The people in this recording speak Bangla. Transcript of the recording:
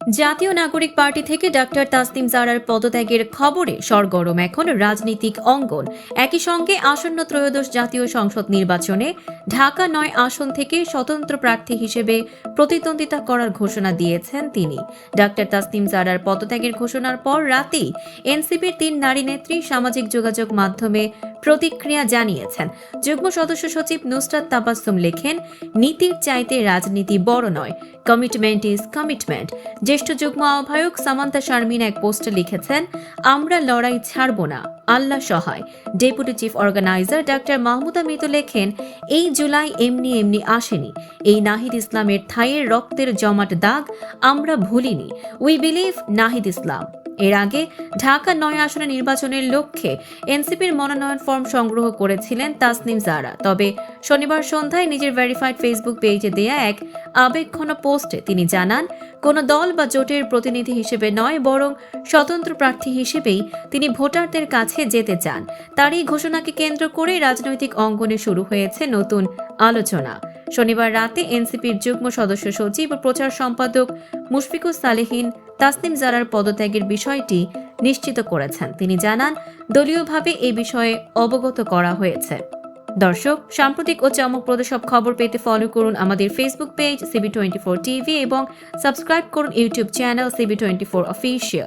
জাতীয় নাগরিক পার্টি থেকে ডাক্তার তাসনিম জারার পদত্যাগের খবরে সরগরম এখন রাজনৈতিক অঙ্গন। একই সঙ্গে আসন্ন ত্রয়োদশ জাতীয় সংসদ নির্বাচনে ঢাকা ৯ আসন থেকে স্বতন্ত্র প্রার্থী হিসেবে প্রতিদ্বন্দ্বিতা করার ঘোষণা দিয়েছেন তিনি। ডাক্তার তাসনিম জারার পদত্যাগের ঘোষণার পর রাতেই এনসিপির ৩ নারী নেত্রী সামাজিক যোগাযোগ মাধ্যমে প্রতিক্রিয়া জানিয়েছেন। যুগ্ম সদস্য সচিব নুসরাত তাবাসসুম লেখেন, নীতির চাইতে রাজনীতি বড় নয়, কমিটমেন্ট ইজ কমিটমেন্ট। জ্যেষ্ঠ যুগ্ম আহ্বায়ক সামান্তা শারমিন এক পোস্টে লিখেছেন, আমরা লড়াই ছাড়ব না, আল্লাহ সহায়। ডেপুটি চিফ অর্গানাইজার ডাক্তার মাহমুদা মৃদু লেখেন, এই জুলাই এমনি এমনি আসেনি। এই নাহিদ ইসলামের থাইয়ের রক্তের জমাট দাগ আমরা ভুলিনি। We believe Nahid Islam. এর আগে ঢাকা ৯ আসনে নির্বাচনের লক্ষ্যে এনসিপির মনোনয়ন ফর্ম সংগ্রহ করেছিলেন তাসনিম জারা। তবে শনিবার সন্ধ্যায় নিজের ভেরিফাইড ফেসবুক পেজে দেয়া এক আবেগঘন পোস্টে তিনি জানান, কোনো দল বা জোটের প্রতিনিধি হিসেবে নয়, বরং স্বতন্ত্র প্রার্থী হিসেবেই তিনি ভোটারদের কাছে যেতে চান। তার এই ঘোষণাকে কেন্দ্র করে রাজনৈতিক অঙ্গনে শুরু হয়েছে নতুন আলোচনা। শনিবার রাতে এনসিপির যুগ্ম সদস্য সচিব ও প্রচার সম্পাদক মুশফিকুস সালেহীন তাসনিম জারার পদত্যাগের বিষয়টি নিশ্চিত করেছেন। তিনি জানান, দলীয়ভাবে এ বিষয়ে অবগত করা হয়েছে। দর্শক, সাম্প্রতিক ও চমকপ্রদ সব খবর পেতে ফলো করুন আমাদের ফেসবুক পেজ CB24 টিভি এবং সাবস্ক্রাইব করুন ইউটিউব চ্যানেল CB24 অফিসিয়াল।